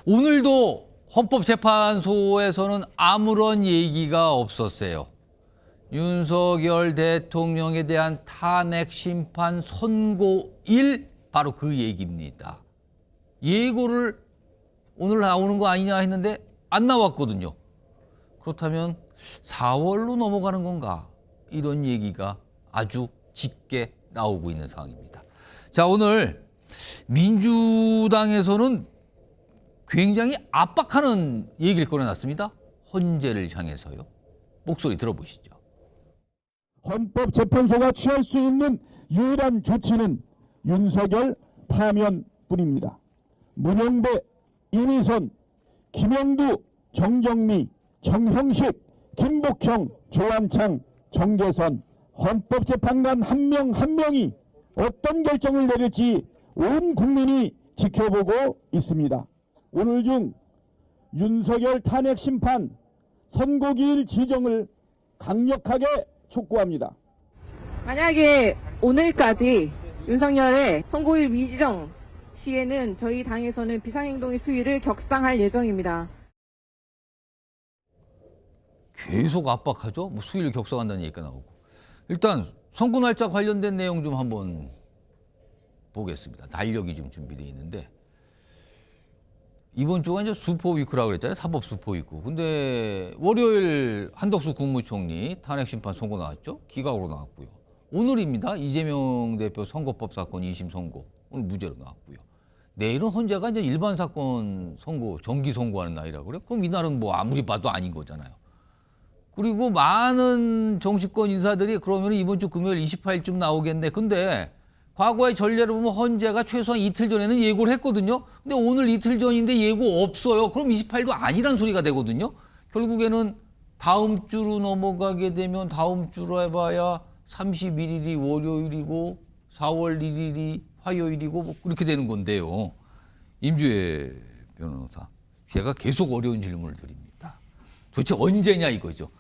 오늘도 헌법재판소에서는 아무런 얘기가 없었어요. 윤석열 대통령에 대한 탄핵 심판 선고일, 바로 그 얘기입니다. 예고를 오늘 나오는 거 아니냐 했는데 안 나왔거든요. 그렇다면 4월로 넘어가는 건가? 이런 얘기가 아주 짙게 나오고 있는 상황입니다. 자, 오늘 민주당에서는 굉장히 압박하는 얘기를 꺼내놨습니다. 헌재를 향해서요. 목소리 들어보시죠. 헌법재판소가 취할 수 있는 유일한 조치는 윤석열 파면뿐입니다. 문영배, 이미선, 김영두, 정정미, 정형식, 김복형, 조한창, 정재선, 헌법재판관 한 명 한 명이 어떤 결정을 내릴지 온 국민이 지켜보고 있습니다. 오늘 중 윤석열 탄핵 심판 선고기일 지정을 강력하게 촉구합니다. 만약에 오늘까지 윤석열의 선고일 미지정 시에는 저희 당에서는 비상행동의 수위를 격상할 예정입니다. 계속 압박하죠. 뭐 수위를 격상한다는 얘기가 나오고. 일단 선고 날짜 관련된 내용 좀 한번 보겠습니다. 달력이 좀 준비되어 있는데 이번 주가 이제 슈퍼위크라고 그랬잖아요. 사법 슈퍼위크. 근데 월요일 한덕수 국무총리 탄핵 심판 선고 나왔죠. 기각으로 나왔고요. 오늘입니다. 이재명 대표 선거법 사건 2심 선고. 오늘 무죄로 나왔고요. 내일은 헌재가 이제 일반 사건 선고, 정기 선고하는 날이라고 그래요. 그럼 이날은 뭐 아무리 봐도 아닌 거잖아요. 그리고 많은 정치권 인사들이 그러면 이번 주 금요일 28일쯤 나오겠네. 근데 과거의 전례를 보면 헌재가 최소한 이틀 전에는 예고를 했거든요. 근데 오늘 이틀 전인데 예고 없어요. 그럼 28일도 아니란 소리가 되거든요. 결국에는 다음 주로 넘어가게 되면 다음 주로 해봐야 31일이 월요일이고 4월 1일이 화요일이고 뭐 그렇게 되는 건데요. 임주혜 변호사, 제가 계속 어려운 질문을 드립니다. 도대체 언제냐 이거죠.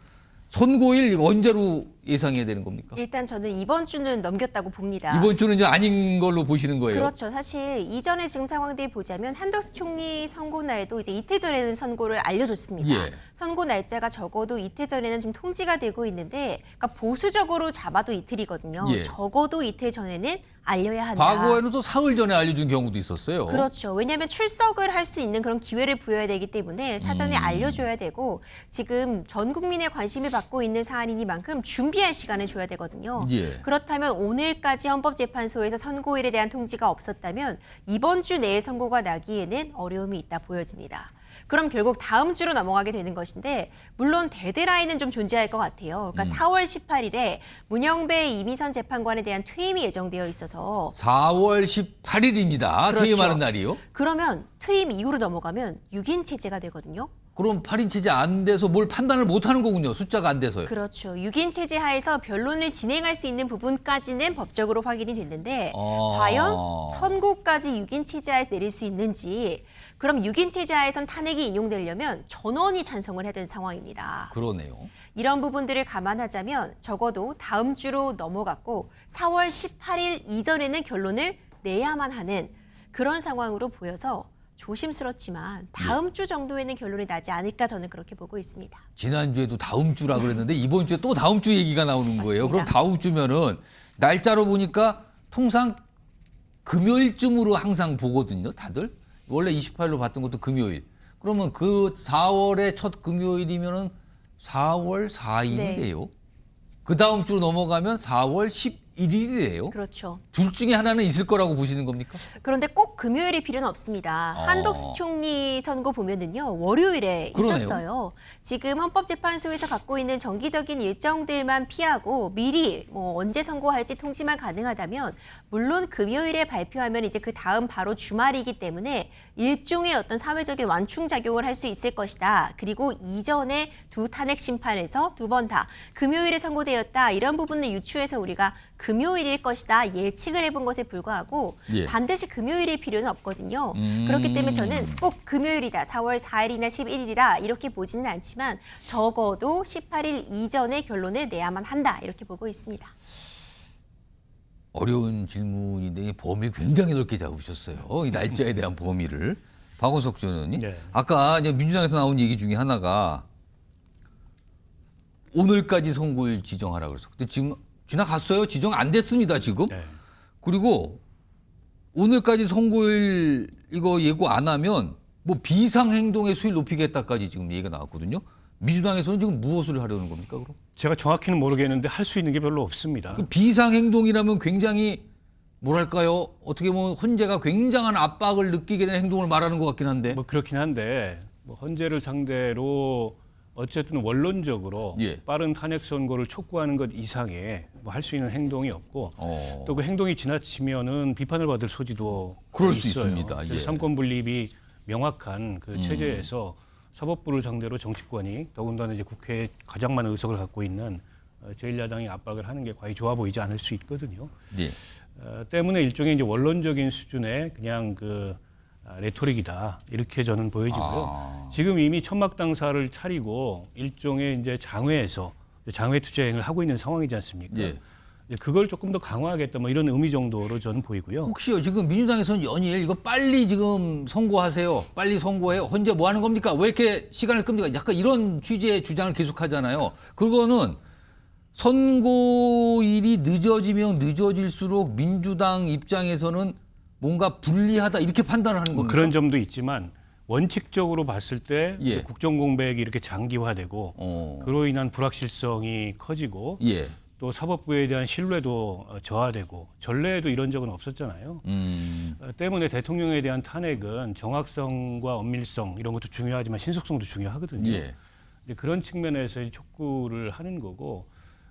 선고일 언제로 예상해야 되는 겁니까? 일단 저는 이번 주는 넘겼다고 봅니다. 이번 주는 이제 아닌 걸로 보시는 거예요? 그렇죠. 사실 이전에 지금 상황들 보자면 한덕수 총리 선고 날도 이제 이틀 전에는 선고를 알려줬습니다. 예. 선고 날짜가 적어도 이틀 전에는 좀 통지가 되고 있는데, 그러니까 보수적으로 잡아도 이틀이거든요. 예. 적어도 이틀 전에는 알려야 한다. 과거에는 또 사흘 전에 알려준 경우도 있었어요. 그렇죠. 왜냐하면 출석을 할 수 있는 그런 기회를 부여해야 되기 때문에 사전에 알려줘야 되고, 지금 전 국민의 관심을 받고 있는 사안이니만큼 준비할 시간을 줘야 되거든요. 예. 그렇다면 오늘까지 헌법재판소에서 선고일에 대한 통지가 없었다면 이번 주 내에 선고가 나기에는 어려움이 있다 보여집니다. 그럼 결국 다음 주로 넘어가게 되는 것인데, 물론 데드라인은 좀 존재할 것 같아요. 그러니까 4월 18일에 문영배 이미선 재판관에 대한 퇴임이 예정되어 있어서 4월 18일입니다. 그렇죠. 퇴임하는 날이요. 그러면 퇴임 이후로 넘어가면 6인 체제가 되거든요. 그럼 8인 체제 안 돼서 뭘 판단을 못 하는 거군요. 숫자가 안 돼서요. 그렇죠. 6인 체제 하에서 변론을 진행할 수 있는 부분까지는 법적으로 확인이 됐는데 과연 선고까지 6인 체제 하에서 내릴 수 있는지, 그럼 6인 체제 하에선 탄핵이 인용되려면 전원이 찬성을 해야 되는 상황입니다. 그러네요. 이런 부분들을 감안하자면 적어도 다음 주로 넘어갔고 4월 18일 이전에는 결론을 내야만 하는 그런 상황으로 보여서 조심스럽지만 다음 주 정도에는 결론이 나지 않을까, 저는 그렇게 보고 있습니다. 지난주에도 다음 주라 그랬는데 이번 주에 또 다음 주 얘기가 나오는 거예요. 맞습니다. 그럼 다음 주면은 날짜로 보니까 통상 금요일쯤으로 항상 보거든요. 다들. 원래 28일로 봤던 것도 금요일. 그러면 그 4월의 첫 금요일이면은 4월 4일이 네. 돼요. 그 다음 주로 넘어가면 4월 11일이 돼요. 그렇죠. 둘 중에 하나는 있을 거라고 보시는 겁니까? 그런데 꼭 금요일이 필요는 없습니다. 한덕수 총리 선고 보면은요, 월요일에 그러네요. 있었어요. 지금 헌법재판소에서 갖고 있는 정기적인 일정들만 피하고 미리 뭐 언제 선고할지 통지만 가능하다면, 물론 금요일에 발표하면 이제 그 다음 바로 주말이기 때문에 일종의 어떤 사회적인 완충 작용을 할 수 있을 것이다. 그리고 이전에 두 탄핵 심판에서 두 번 다 금요일에 선고되었다. 이런 부분을 유추해서 우리가 금요일일 것이다 예측을 해본 것에 불구하고 예. 반드시 금요일일 필요는 없거든요. 그렇기 때문에 저는 꼭 금요일이다, 4월 4일이나 11일이다 이렇게 보지는 않지만 적어도 18일 이전에 결론을 내야만 한다 이렇게 보고 있습니다. 어려운 질문인데 범위를 굉장히 넓게 잡으셨어요. 이 날짜에 대한 범위를. 박원석 전 의원님. 네. 아까 이제 민주당에서 나온 얘기 중에 하나가 오늘까지 선고일 지정하라 그랬어. 근데 지금 지나갔어요. 지정 안 됐습니다, 지금. 네. 그리고 오늘까지 선고일 이거 예고 안 하면 뭐 비상행동의 수위를 높이겠다까지 지금 얘기가 나왔거든요. 민주당에서는 지금 무엇을 하려는 겁니까, 그럼? 제가 정확히는 모르겠는데 할 수 있는 게 별로 없습니다. 그 비상행동이라면 굉장히 뭐랄까요? 어떻게 보면 헌재가 굉장한 압박을 느끼게 되는 행동을 말하는 것 같긴 한데. 뭐 그렇긴 한데 뭐 헌재를 상대로 어쨌든 원론적으로 예. 빠른 탄핵 선고를 촉구하는 것 이상의 뭐 할 수 있는 행동이 없고 또 그 행동이 지나치면은 비판을 받을 소지도 그럴 수 있어요. 있습니다. 그래서 예. 삼권 분립이 명확한 그 체제에서 사법부를 상대로 정치권이 더군다나 이제 국회에 가장 많은 의석을 갖고 있는 제1야당이 압박을 하는 게 과히 좋아 보이지 않을 수 있거든요. 예. 때문에 일종의 이제 원론적인 수준의 그냥 그 레토릭이다 이렇게 저는 보여지고요. 지금 이미 천막 당사를 차리고 일종의 이제 장외에서 장외 투쟁을 하고 있는 상황이지 않습니까? 예. 이제 그걸 조금 더 강화하겠다 뭐 이런 의미 정도로 저는 보이고요. 혹시요 지금 민주당에서는 연일 이거 빨리 지금 선고하세요. 빨리 선고해요. 헌재 뭐 하는 겁니까? 왜 이렇게 시간을 끕니까? 약간 이런 취지의 주장을 계속하잖아요. 그거는 선고일이 늦어지면 늦어질수록 민주당 입장에서는 뭔가 불리하다 이렇게 판단을 하는 뭐 겁니까? 그런 점도 있지만 원칙적으로 봤을 때 예. 국정공백이 이렇게 장기화되고 그로 인한 불확실성이 커지고 예. 또 사법부에 대한 신뢰도 저하되고 전례에도 이런 적은 없었잖아요. 때문에 대통령에 대한 탄핵은 정확성과 엄밀성 이런 것도 중요하지만 신속성도 중요하거든요. 예. 근데 그런 측면에서 촉구를 하는 거고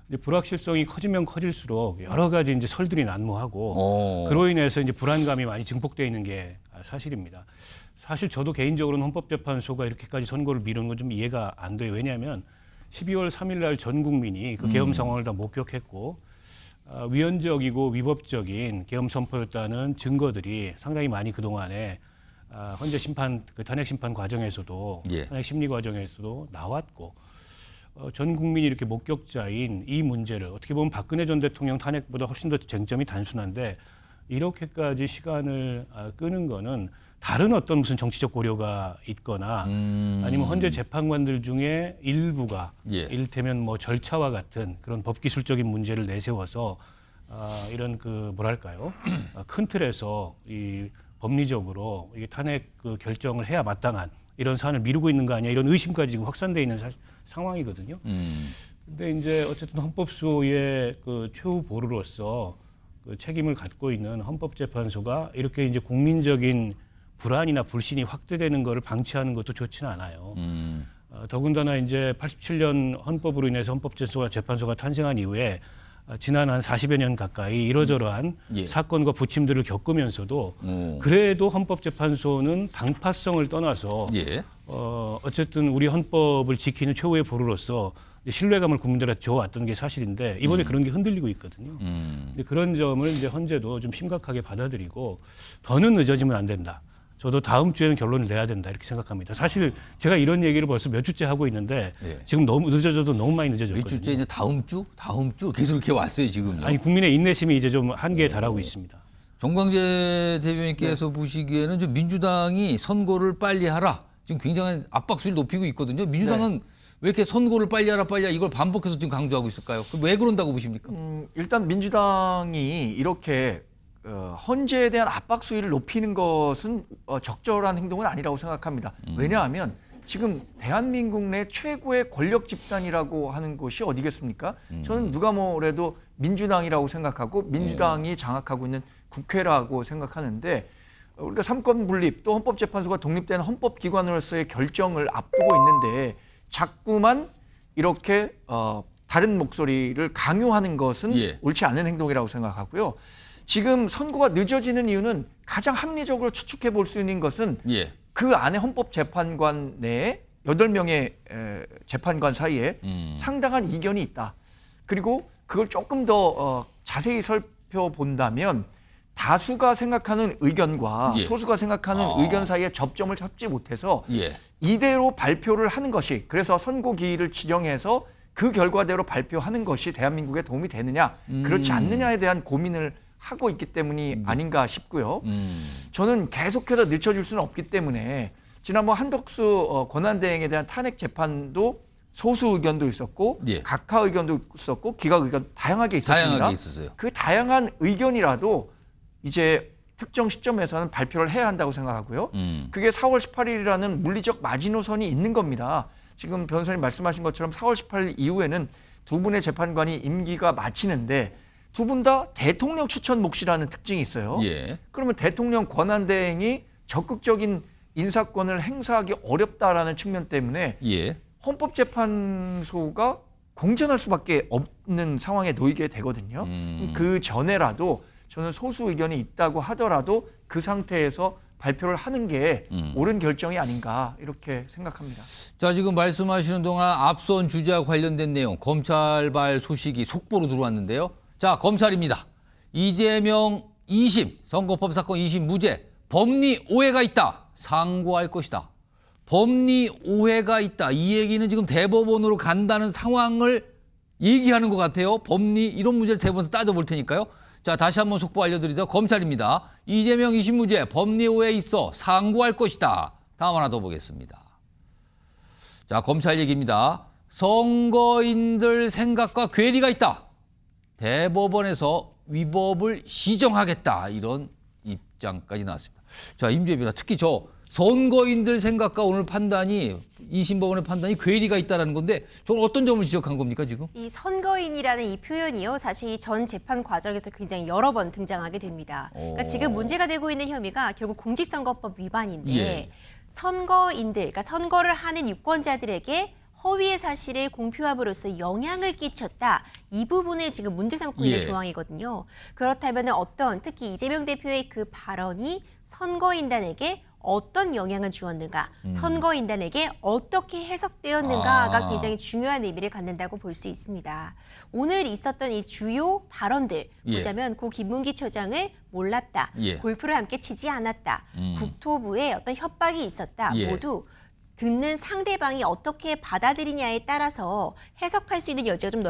이제 불확실성이 커지면 커질수록 여러 가지 이제 설들이 난무하고 그로 인해서 이제 불안감이 많이 증폭되어 있는 게 사실입니다. 사실 저도 개인적으로는 헌법재판소가 이렇게까지 선고를 미루는 건 좀 이해가 안 돼요. 왜냐하면 12월 3일 날 전 국민이 그 계엄 상황을 다 목격했고 위헌적이고 위법적인 계엄 선포였다는 증거들이 상당히 많이 그동안에 헌재 심판 그 탄핵 심판 과정에서도 예. 탄핵 심리 과정에서도 나왔고 전 국민이 이렇게 목격자인 이 문제를 어떻게 보면 박근혜 전 대통령 탄핵보다 훨씬 더 쟁점이 단순한데 이렇게까지 시간을 끄는 거는 다른 어떤 무슨 정치적 고려가 있거나 아니면 헌재 재판관들 중에 일부가 예. 이를테면 뭐 절차와 같은 그런 법기술적인 문제를 내세워서 이런 그 뭐랄까요 큰 틀에서 이 법리적으로 이게 탄핵 그 결정을 해야 마땅한 이런 사안을 미루고 있는 거 아니야 이런 의심까지 지금 확산돼 있는 상황이거든요. 근데 이제 어쨌든 헌법소의 그 최후 보루로서 그 책임을 갖고 있는 헌법재판소가 이렇게 이제 국민적인 불안이나 불신이 확대되는 것을 방치하는 것도 좋지는 않아요. 더군다나 이제 87년 헌법으로 인해서 헌법재판소가 탄생한 이후에 지난 한 40여 년 가까이 이러저러한 예. 사건과 부침들을 겪으면서도 그래도 헌법재판소는 당파성을 떠나서 예. 어쨌든 우리 헌법을 지키는 최후의 보루로서 신뢰감을 국민들한테 줘왔던 게 사실인데 이번에 그런 게 흔들리고 있거든요. 근데 그런 점을 이제 헌재도 좀 심각하게 받아들이고 더는 늦어지면 안 된다. 저도 다음 주에는 결론을 내야 된다 이렇게 생각합니다. 사실 제가 이런 얘기를 벌써 몇 주째 하고 있는데 예. 지금 너무 늦어져도 너무 많이 늦어졌거든요. 몇 주째 이제 다음 주 계속 이렇게 왔어요 지금요. 아니 국민의 인내심이 이제 좀 한계에 달하고 있습니다. 정광재 대변인께서 보시기에는 좀 민주당이 선고를 빨리 하라. 지금 굉장한 압박 수위를 높이고 있거든요. 민주당은 왜 이렇게 선고를 빨리 하라 이걸 반복해서 지금 강조하고 있을까요? 왜 그런다고 보십니까? 일단 민주당이 이렇게 헌재에 대한 압박 수위를 높이는 것은 적절한 행동은 아니라고 생각합니다. 왜냐하면 지금 대한민국 내 최고의 권력 집단이라고 하는 곳이 어디겠습니까? 저는 누가 뭐래도 민주당이라고 생각하고 민주당이 장악하고 있는 국회라고 생각하는데 우리가 삼권 분립 또 헌법재판소가 독립된 헌법기관으로서의 결정을 앞두고 있는데 자꾸만 이렇게 다른 목소리를 강요하는 것은 예. 옳지 않은 행동이라고 생각하고요. 지금 선고가 늦어지는 이유는 가장 합리적으로 추측해 볼 수 있는 것은 예. 그 안에 헌법재판관 내에 8명의 재판관 사이에 상당한 이견이 있다. 그리고 그걸 조금 더 자세히 살펴본다면 다수가 생각하는 의견과 예. 소수가 생각하는 의견 사이에 접점을 찾지 못해서 예. 이대로 발표를 하는 것이 그래서 선고기일을 지정해서 그 결과대로 발표하는 것이 대한민국에 도움이 되느냐 그렇지 않느냐에 대한 고민을 하고 있기 때문이 아닌가 싶고요. 저는 계속해서 늦춰줄 수는 없기 때문에 지난번 한덕수 권한대행에 대한 탄핵 재판도 소수 의견도 있었고 예. 각하 의견도 있었고 기각 의견 다양하게 있었습니다. 다양하게 있었어요. 그 다양한 의견이라도 이제 특정 시점에서는 발표를 해야 한다고 생각하고요. 그게 4월 18일이라는 물리적 마지노선이 있는 겁니다. 지금 변호사님 말씀하신 것처럼 4월 18일 이후에는 두 분의 재판관이 임기가 마치는데 두 분 다 대통령 추천 몫이라는 특징이 있어요. 예. 그러면 대통령 권한대행이 적극적인 인사권을 행사하기 어렵다라는 측면 때문에 예. 헌법재판소가 공전할 수밖에 없는 상황에 놓이게 되거든요. 그 전에라도 저는 소수 의견이 있다고 하더라도 그 상태에서 발표를 하는 게 옳은 결정이 아닌가 이렇게 생각합니다. 자, 지금 말씀하시는 동안 앞선 주제와 관련된 내용 검찰발 소식이 속보로 들어왔는데요. 자, 검찰입니다. 이재명 2심 선거법 사건 2심 무죄 법리 오해가 있다. 상고할 것이다. 법리 오해가 있다. 이 얘기는 지금 대법원으로 간다는 상황을 얘기하는 것 같아요. 법리 이런 문제를 대법원에서 따져볼 테니까요. 자, 다시 한번 속보 알려드리죠. 검찰입니다. 이재명 2심 무죄 법리 오해 있어 상고할 것이다. 다음 하나 더 보겠습니다. 자, 검찰 얘기입니다. 선거인들 생각과 괴리가 있다. 대법원에서 위법을 시정하겠다. 이런 입장까지 나왔습니다. 자, 임주혜비라 특히 저 선거인들 생각과 오늘 판단이 2심 법원의 판단이 괴리가 있다는 건데 저는 어떤 점을 지적한 겁니까 지금? 이 선거인이라는 이 표현이요. 사실 이 전 재판 과정에서 굉장히 여러 번 등장하게 됩니다. 그러니까 지금 문제가 되고 있는 혐의가 결국 공직선거법 위반인데 예. 선거인들, 그러니까 선거를 하는 유권자들에게 허위의 사실을 공표함으로써 영향을 끼쳤다. 이 부분을 지금 문제 삼고 있는 예. 조항이거든요. 그렇다면 어떤 특히 이재명 대표의 그 발언이 선거인단에게 어떤 영향을 주었는가, 선거인단에게 어떻게 해석되었는가가 굉장히 중요한 의미를 갖는다고 볼 수 있습니다. 오늘 있었던 이 주요 발언들 예. 보자면 고 김문기 처장을 몰랐다, 예. 골프를 함께 치지 않았다, 국토부에 어떤 협박이 있었다, 예. 모두 듣는 상대방이 어떻게 받아들이냐에 따라서 해석할 수 있는 여지가 좀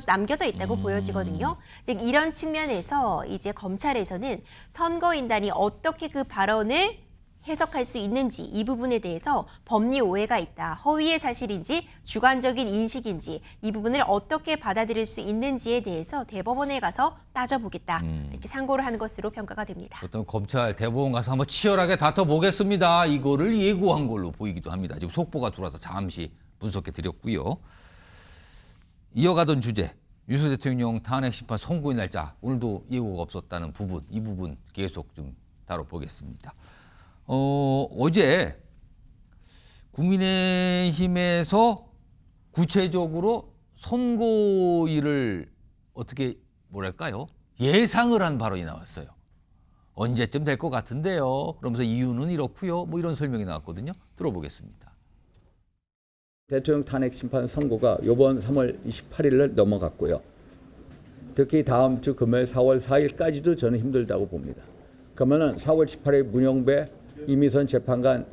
남겨져 있다고 보여지거든요. 즉 이런 측면에서 이제 검찰에서는 선거인단이 어떻게 그 발언을 해석할 수 있는지 이 부분에 대해서 법리 오해가 있다. 허위의 사실인지 주관적인 인식인지 이 부분을 어떻게 받아들일 수 있는지에 대해서 대법원에 가서 따져보겠다. 이렇게 상고를 하는 것으로 평가가 됩니다. 어떤 검찰 대법원 가서 한번 치열하게 다퉈보겠습니다. 이거를 예고한 걸로 보이기도 합니다. 지금 속보가 들어와서 잠시 분석해 드렸고요. 이어가던 주제 윤석열 대통령 탄핵 심판 선고의 날짜 오늘도 예고가 없었다는 부분 이 부분 계속 좀 다뤄보겠습니다. 어제 국민의힘에서 구체적으로 선고일을 어떻게 뭐랄까요? 예상을 한 발언이 나왔어요. 언제쯤 될 것 같은데요. 그러면서 이유는 이렇고요. 뭐 이런 설명이 나왔거든요. 들어보겠습니다. 대통령 탄핵 심판 선고가 이번 3월 28일을 넘어갔고요. 특히 다음 주 금요일 4월 4일까지도 저는 힘들다고 봅니다. 그러면은 4월 18일 문영배 이미선 재판관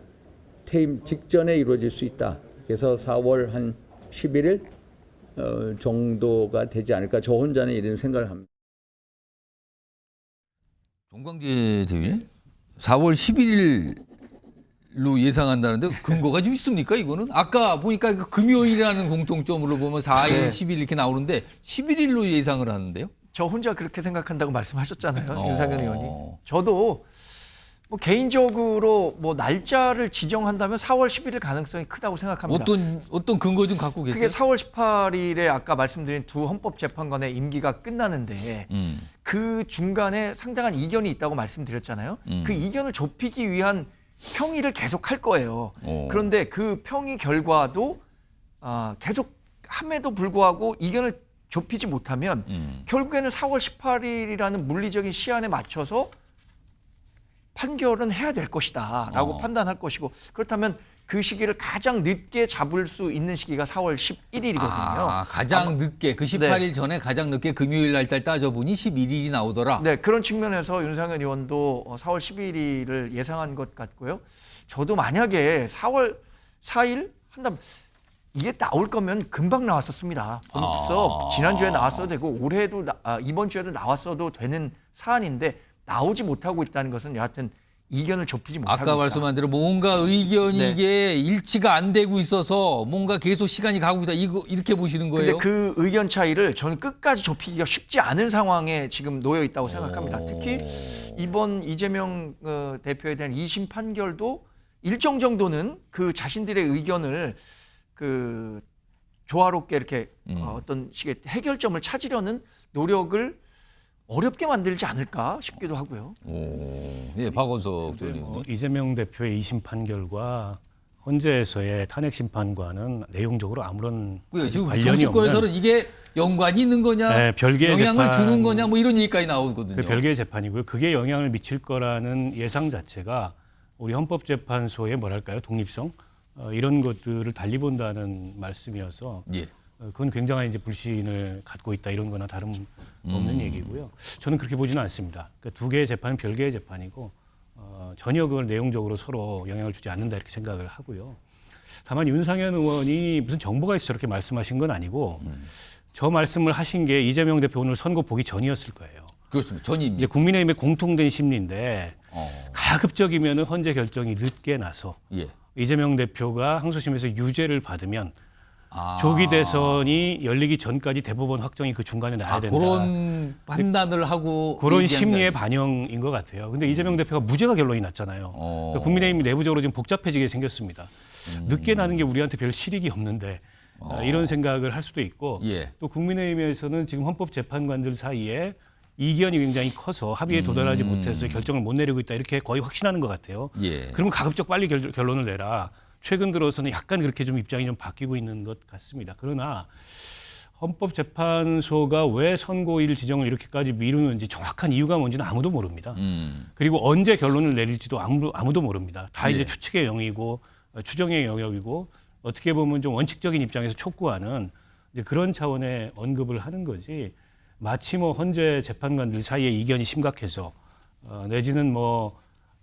퇴임 직전에 이루어질 수 있다. 그래서 4월 한 11일 정도가 되지 않을까. 저 혼자는 이런 생각을 합니다. 정광재 대변인 4월 11일로 예상한다는데 근거가 좀 있습니까? 이거는 아까 보니까 금요일이라는 공통점으로 보면 4일, 네. 10일 이렇게 나오는데 11일로 예상을 하는데요. 저 혼자 그렇게 생각한다고 말씀하셨잖아요. 윤상현 의원이. 저도 뭐 개인적으로 뭐 날짜를 지정한다면 4월 11일 가능성이 크다고 생각합니다. 어떤 근거 좀 갖고 계세요? 그게 4월 18일에 아까 말씀드린 두 헌법재판관의 임기가 끝나는데 그 중간에 상당한 이견이 있다고 말씀드렸잖아요. 그 이견을 좁히기 위한 평의를 계속 할 거예요. 그런데 그 평의 결과도 계속 함에도 불구하고 이견을 좁히지 못하면 결국에는 4월 18일이라는 물리적인 시한에 맞춰서 판결은 해야 될 것이다 라고 판단할 것이고 그렇다면 그 시기를 가장 늦게 잡을 수 있는 시기가 4월 11일이거든요. 가장 늦게 그 18일 네. 전에 가장 늦게 금요일 날짜를 따져보니 11일이 나오더라. 네, 그런 측면에서 윤상현 의원도 4월 12일을 예상한 것 같고요. 저도 만약에 4월 4일 한다면 이게 나올 거면 금방 나왔었습니다. 벌써 지난주에 나왔어도 되고 올해도 이번 주에도 나왔어도 되는 사안인데 나오지 못하고 있다는 것은 여하튼 이견을 좁히지 못하고 아까 있다. 말씀한 대로 뭔가 의견이 네. 이게 일치가 안 되고 있어서 뭔가 계속 시간이 가고 있다. 이거 이렇게 보시는 근데 거예요? 그 의견 차이를 저는 끝까지 좁히기가 쉽지 않은 상황에 지금 놓여 있다고 생각합니다. 특히 이번 이재명 대표에 대한 2심 판결도 일정 정도는 그 자신들의 의견을 그 조화롭게 이렇게 어떤 식의 해결점을 찾으려는 노력을 어렵게 만들지 않을까 싶기도 하고요. 예, 박원석 의원님. 이재명 대표의 2심 판결과 헌재에서의 탄핵 심판과는 내용적으로 아무런 지금 관련이 정치권에서는 없는 이게 연관이 있는 거냐, 네, 별개의 영향을 재판. 주는 거냐, 뭐 이런 얘기까지 나오거든요. 그 별개의 재판이고요. 그게 영향을 미칠 거라는 예상 자체가 우리 헌법재판소의 뭐랄까요, 독립성 이런 것들을 달리 본다는 말씀이어서 예. 그건 굉장한 이제 불신을 갖고 있다 이런 거나 다름없는 얘기고요. 저는 그렇게 보지는 않습니다. 그러니까 두 개의 재판은 별개의 재판이고 전혀 그걸 내용적으로 서로 영향을 주지 않는다 이렇게 생각을 하고요. 다만 윤상현 의원이 무슨 정보가 있어 이렇게 말씀하신 건 아니고 저 말씀을 하신 게 이재명 대표 오늘 선거 보기 전이었을 거예요. 그렇습니다. 전입니다. 이제 국민의힘의 공통된 심리인데 가급적이면 헌재 결정이 늦게 나서 예. 이재명 대표가 항소심에서 유죄를 받으면 조기 대선이 열리기 전까지 대법원 확정이 그 중간에 나야 된다. 그런 판단을 하고 그런 얘기한 심리의 게 반영인 것 같아요. 근데 이재명 대표가 무죄가 결론이 났잖아요. 그러니까 국민의힘이 내부적으로 좀 복잡해지게 생겼습니다. 늦게 나는 게 우리한테 별 실익이 없는데 이런 생각을 할 수도 있고 예. 또 국민의힘에서는 지금 헌법재판관들 사이에 이견이 굉장히 커서 합의에 도달하지 못해서 결정을 못 내리고 있다 이렇게 거의 확신하는 것 같아요. 예. 그러면 가급적 빨리 결론을 내라. 최근 들어서는 약간 그렇게 좀 입장이 좀 바뀌고 있는 것 같습니다. 그러나 헌법재판소가 왜 선고일 지정을 이렇게까지 미루는지 정확한 이유가 뭔지는 아무도 모릅니다. 그리고 언제 결론을 내릴지도 아무도 모릅니다. 다 이제 예. 추측의 영역이고 추정의 영역이고 어떻게 보면 좀 원칙적인 입장에서 촉구하는 이제 그런 차원의 언급을 하는 거지 마치 뭐 헌재 재판관들 사이에 이견이 심각해서 내지는 뭐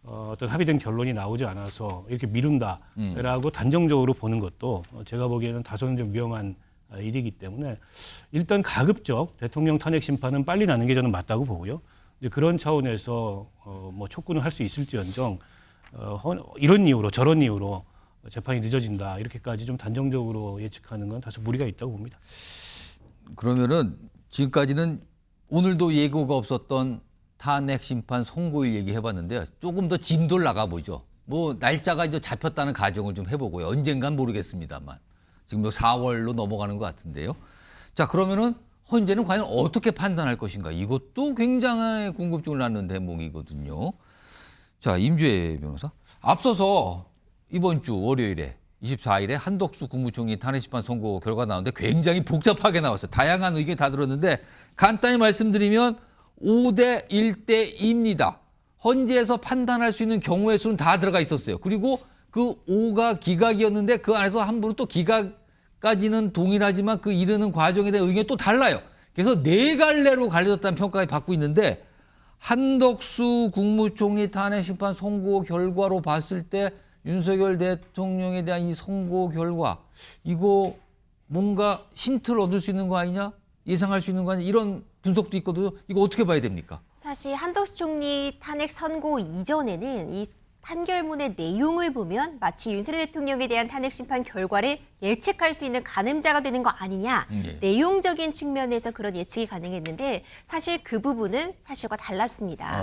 어떤 합의된 결론이 나오지 않아서 이렇게 미룬다라고 단정적으로 보는 것도 제가 보기에는 다소는 좀 위험한 일이기 때문에 일단 가급적 대통령 탄핵 심판은 빨리 나는 게 저는 맞다고 보고요. 이제 그런 차원에서 뭐 촉구는 할 수 있을지언정 이런 이유로 저런 이유로 재판이 늦어진다 이렇게까지 좀 단정적으로 예측하는 건 다소 무리가 있다고 봅니다. 그러면은 지금까지는 오늘도 예고가 없었던 탄핵 심판 선고일 얘기해봤는데요. 조금 더 진도를 나가보죠. 뭐 날짜가 이제 잡혔다는 가정을 좀 해보고요. 언젠간 모르겠습니다만 지금도 4월로 넘어가는 것 같은데요. 자, 그러면은 헌재는 과연 어떻게 판단할 것인가? 이것도 굉장히 궁금증을 낳는 대목이거든요. 자, 임주혜 변호사. 앞서서 이번 주 월요일에 24일에 한덕수 국무총리 탄핵심판 선고 결과 나오는데 굉장히 복잡하게 나왔어요. 다양한 의견이 다 들었는데 간단히 말씀드리면 5대 1대입니다. 헌재에서 판단할 수 있는 경우의 수는 다 들어가 있었어요. 그리고 그 5가 기각이었는데 그 안에서 한 분은 또 기각까지는 동일하지만 그 이르는 과정에 대한 의견이 또 달라요. 그래서 네 갈래로 갈려졌다는 평가를 받고 있는데 한덕수 국무총리 탄핵심판 선고 결과로 봤을 때 윤석열 대통령에 대한 이 선고 결과 이거 뭔가 힌트를 얻을 수 있는 거 아니냐? 예상할 수 있는 거 아니냐? 이런 분석도 있거든요. 이거 어떻게 봐야 됩니까? 사실 한덕수 총리 탄핵 선고 이전에는 이 판결문의 내용을 보면 마치 윤석열 대통령에 대한 탄핵 심판 결과를 예측할 수 있는 가늠자가 되는 거 아니냐. 예. 내용적인 측면에서 그런 예측이 가능했는데 사실 그 부분은 사실과 달랐습니다.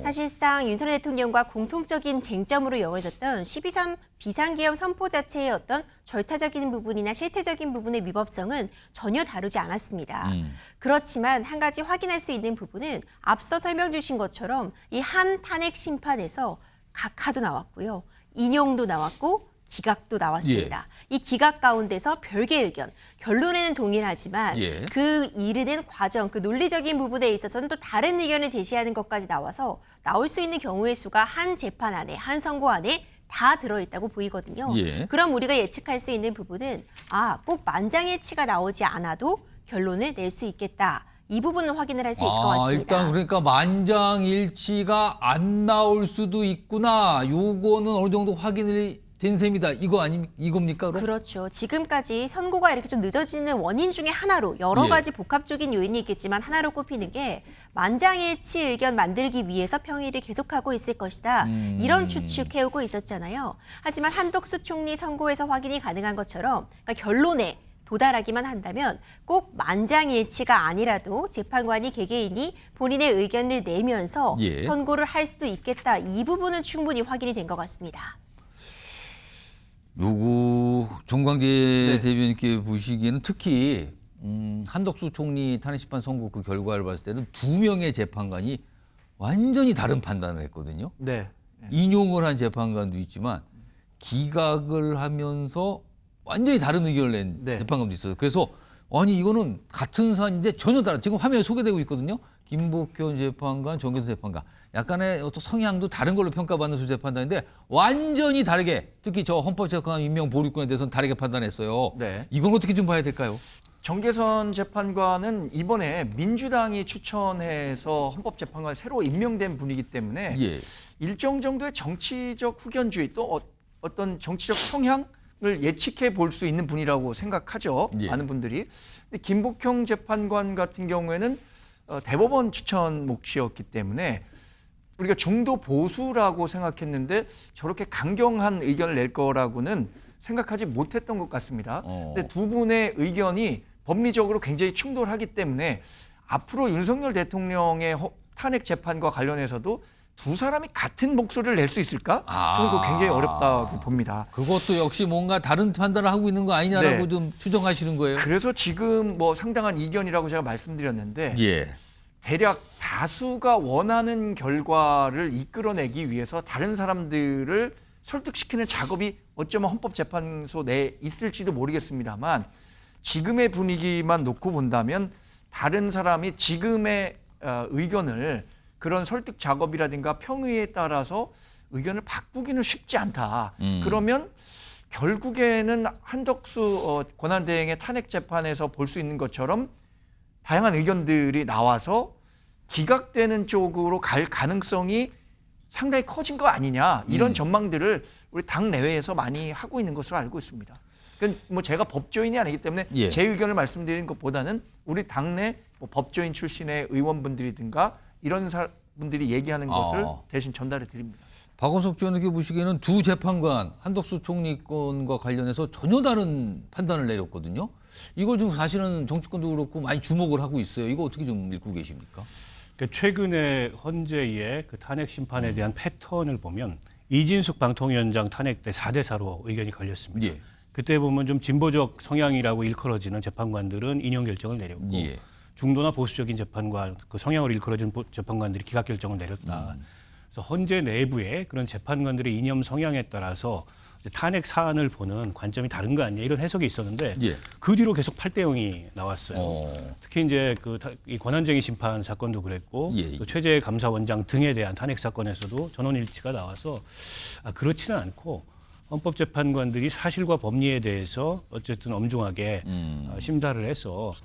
사실상 윤석열 대통령과 공통적인 쟁점으로 여겨졌던 12.3 비상계엄 선포 자체의 어떤 절차적인 부분이나 실체적인 부분의 위법성은 전혀 다루지 않았습니다. 그렇지만 한 가지 확인할 수 있는 부분은 앞서 설명 주신 것처럼 이 한 탄핵 심판에서 각하도 나왔고요. 인용도 나왔고 기각도 나왔습니다. 이 기각 가운데서 별개의 의견, 결론에는 동일하지만 예. 그 이르는 과정, 그 논리적인 부분에 있어서는 또 다른 의견을 제시하는 것까지 나와서 나올 수 있는 경우의 수가 한 재판 안에, 한 선고 안에 다 들어있다고 보이거든요. 예. 그럼 우리가 예측할 수 있는 부분은 꼭 만장일치가 나오지 않아도 결론을 낼 수 있겠다. 이 부분은 확인을 할 수 있을 것 같습니다. 일단 그러니까 만장일치가 안 나올 수도 있구나. 요거는 어느 정도 확인이 된 셈이다. 이겁니까? 그럼? 그렇죠. 지금까지 선고가 이렇게 좀 늦어지는 원인 중에 하나로 여러 예. 가지 복합적인 요인이 있겠지만 하나로 꼽히는 게 만장일치 의견 만들기 위해서 평일을 계속하고 있을 것이다. 이런 추측해오고 있었잖아요. 하지만 한덕수 총리 선고에서 확인이 가능한 것처럼 그러니까 결론에 도달하기만 한다면 꼭 만장일치가 아니라도 재판관이 개개인이 본인의 의견을 내면서 예. 선고를 할 수도 있겠다. 이 부분은 충분히 확인이 된 것 같습니다. 요거 정광재 네. 대변인께 보시기에는 특히 한덕수 총리 탄핵심판 선고 그 결과를 봤을 때는 2명의 재판관이 완전히 다른 판단을 했거든요. 네. 인용을 한 재판관도 있지만 기각을 하면서 완전히 다른 의견을 낸 네. 재판관도 있어요. 그래서 아니 이거는 같은 사안인데 전혀 다른 지금 화면에 소개되고 있거든요. 김복현 재판관, 정계수 재판관 약간의 어떤 성향도 다른 걸로 평가받는 수 재판단인데 완전히 다르게 특히 저 헌법재판관 임명 보류권에 대해서는 다르게 판단했어요. 네. 이건 어떻게 좀 봐야 될까요? 정계선 재판관은 이번에 민주당이 추천해서 헌법재판관 새로 임명된 분이기 때문에 예. 일정 정도의 정치적 후견주의 또 어떤 정치적 성향을 예측해 볼 수 있는 분이라고 생각하죠. 예. 많은 분들이. 근데 김복형 재판관 같은 경우에는 대법원 추천 몫이었기 때문에 우리가 중도 보수라고 생각했는데 저렇게 강경한 의견을 낼 거라고는 생각하지 못했던 것 같습니다. 근데 두 분의 의견이 법리적으로 굉장히 충돌하기 때문에 앞으로 윤석열 대통령의 탄핵 재판과 관련해서도 두 사람이 같은 목소리를 낼 수 있을까? 저는 그거 굉장히 어렵다고 봅니다. 그것도 역시 뭔가 다른 판단을 하고 있는 거 아니냐라고 네. 좀 추정하시는 거예요. 그래서 지금 뭐 상당한 이견이라고 제가 말씀드렸는데 예. 대략 다수가 원하는 결과를 이끌어내기 위해서 다른 사람들을 설득시키는 작업이 어쩌면 헌법재판소 내에 있을지도 모르겠습니다만 지금의 분위기만 놓고 본다면 다른 사람이 지금의 의견을 그런 설득 작업이라든가 평의에 따라서 의견을 바꾸기는 쉽지 않다. 그러면 결국에는 한덕수 권한대행의 탄핵 재판에서 볼 수 있는 것처럼 다양한 의견들이 나와서 기각되는 쪽으로 갈 가능성이 상당히 커진 거 아니냐 이런 전망들을 우리 당 내외에서 많이 하고 있는 것으로 알고 있습니다. 그건 뭐 제가 법조인이 아니기 때문에 예. 제 의견을 말씀드리는 것보다는 우리 당내 뭐 법조인 출신의 의원분들이든가 이런 분들이 얘기하는 것을 대신 전달해 드립니다. 박원석 의원에게 보시기에는 두 재판관 한덕수 총리권과 관련해서 전혀 다른 판단을 내렸거든요. 이걸 좀 사실은 정치권도 그렇고 많이 주목을 하고 있어요. 이거 어떻게 좀 읽고 계십니까? 그러니까 최근에 헌재의 그 탄핵 심판에 대한 패턴을 보면 이진숙 방통위원장 탄핵 때 4대4로 의견이 걸렸습니다. 예. 그때 보면 좀 진보적 성향이라고 일컬어지는 재판관들은 인용 결정을 내렸고 예. 중도나 보수적인 재판관, 그 성향으로 일컬어진 재판관들이 기각 결정을 내렸다. 그래서 헌재 내부에 그런 재판관들의 이념 성향에 따라서 탄핵 사안을 보는 관점이 다른 거 아니냐 이런 해석이 있었는데 예. 그 뒤로 계속 8대0이 나왔어요. 특히 이제 이 권한쟁의 심판 사건도 그랬고 예. 또 최재 감사원장 등에 대한 탄핵 사건에서도 전원 일치가 나와서 그렇지는 않고 헌법재판관들이 사실과 법리에 대해서 어쨌든 엄중하게 심사를 해서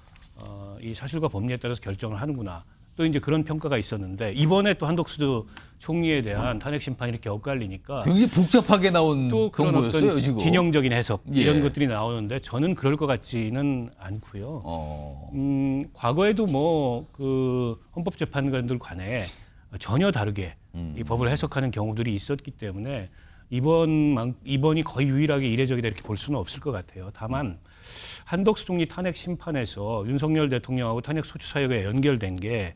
이 사실과 법리에 따라서 결정을 하는구나. 또 이제 그런 평가가 있었는데 이번에 또 한덕수 총리에 대한 탄핵 심판이 이렇게 엇갈리니까 굉장히 복잡하게 나온 또 그런 정보였어요, 어떤 지금. 진영적인 해석 예. 이런 것들이 나오는데 저는 그럴 것 같지는 않고요. 과거에도 뭐 그 헌법재판관들 관에 전혀 다르게 이 법을 해석하는 경우들이 있었기 때문에 이번이 거의 유일하게 이례적이다 이렇게 볼 수는 없을 것 같아요. 다만 한덕수 총리 탄핵 심판에서 윤석열 대통령하고 탄핵 소추 사유가 연결된 게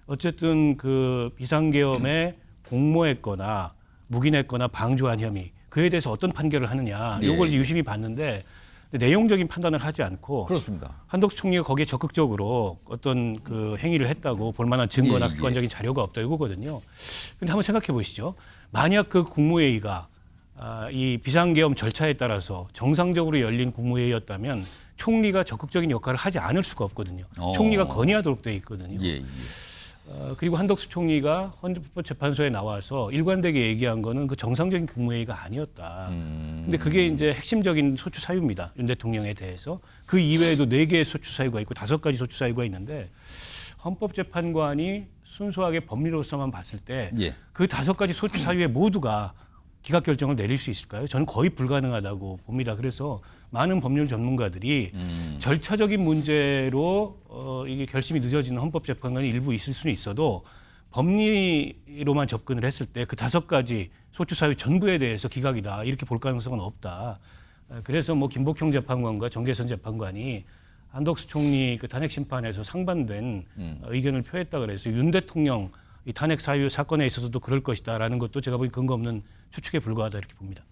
어쨌든 그 비상계엄에 공모했거나 묵인했거나 방조한 혐의 그에 대해서 어떤 판결을 하느냐 이걸 예. 유심히 봤는데 내용적인 판단을 하지 않고 그렇습니다. 한덕수 총리가 거기에 적극적으로 어떤 그 행위를 했다고 볼 만한 증거나 예, 예. 객관적인 자료가 없다 이거거든요. 근데 한번 생각해 보시죠. 만약 그 국무회의가 이 비상계엄 절차에 따라서 정상적으로 열린 국무회의였다면 총리가 적극적인 역할을 하지 않을 수가 없거든요. 총리가 건의하도록 되어 있거든요. 예, 예. 그리고 한덕수 총리가 헌법재판소에 나와서 일관되게 얘기한 거는 그 정상적인 국무회의가 아니었다. 근데 그게 이제 핵심적인 소추 사유입니다. 윤 대통령에 대해서. 그 이외에도 4개의 소추 사유가 있고 5가지 소추 사유가 있는데 헌법재판관이 순수하게 법리로서만 봤을 때 그 예. 5가지 소추 사유에 모두가 기각 결정을 내릴 수 있을까요? 저는 거의 불가능하다고 봅니다. 그래서 많은 법률 전문가들이 절차적인 문제로 이게 결심이 늦어지는 헌법재판관이 일부 있을 수는 있어도 법리로만 접근을 했을 때 그 5가지 소추 사유 전부에 대해서 기각이다 이렇게 볼 가능성은 없다. 그래서 뭐 김복형 재판관과 정계선 재판관이 한덕수 총리 그 탄핵 심판에서 상반된 의견을 표했다 그래서 윤 대통령 이 탄핵 사유 사건에 있어서도 그럴 것이다라는 것도 제가 보기 근거 없는 추측에 불과하다 이렇게 봅니다.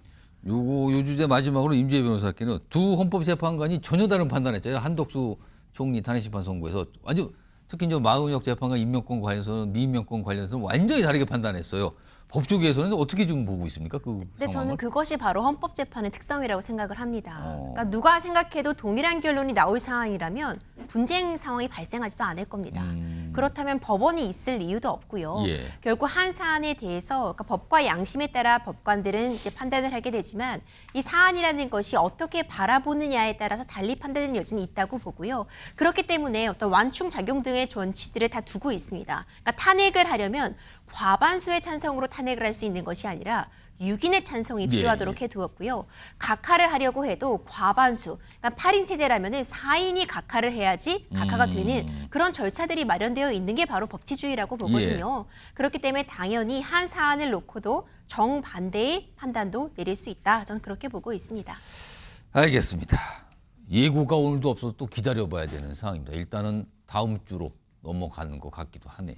요 주제 마지막으로 임주혜 변호사께는 두 헌법재판관이 전혀 다른 판단했잖아요. 한덕수 총리 탄핵심판 선고에서 아주 특히 이제 마은혁 재판관 임명권 관련해서는 미임명권 관련해서는 완전히 다르게 판단했어요. 법조계에서는 어떻게 좀 보고 있습니까? 그 근데 상황을? 저는 그것이 바로 헌법재판의 특성이라고 생각을 합니다. 그러니까 누가 생각해도 동일한 결론이 나올 상황이라면 분쟁 상황이 발생하지도 않을 겁니다. 그렇다면 법원이 있을 이유도 없고요. 예. 결국 한 사안에 대해서 그러니까 법과 양심에 따라 법관들은 이제 판단을 하게 되지만 이 사안이라는 것이 어떻게 바라보느냐에 따라서 달리 판단하는 여지는 있다고 보고요. 그렇기 때문에 어떤 완충 작용 등의 전치들을 다 두고 있습니다. 그러니까 탄핵을 하려면 과반수의 찬성으로 탄핵을 할 수 있는 것이 아니라 6인의 찬성이 필요하도록 해두었고요. 각하를 하려고 해도 과반수, 그러니까 8인 체제라면은 4인이 각하를 해야지 각하가 되는 그런 절차들이 마련되어 있는 게 바로 법치주의라고 보거든요. 그렇기 때문에 당연히 한 사안을 놓고도 정반대의 판단도 내릴 수 있다. 저는 그렇게 보고 있습니다. 알겠습니다. 예고가 오늘도 없어서 또 기다려봐야 되는 상황입니다. 일단은 다음 주로 넘어가는 것 같기도 하네요.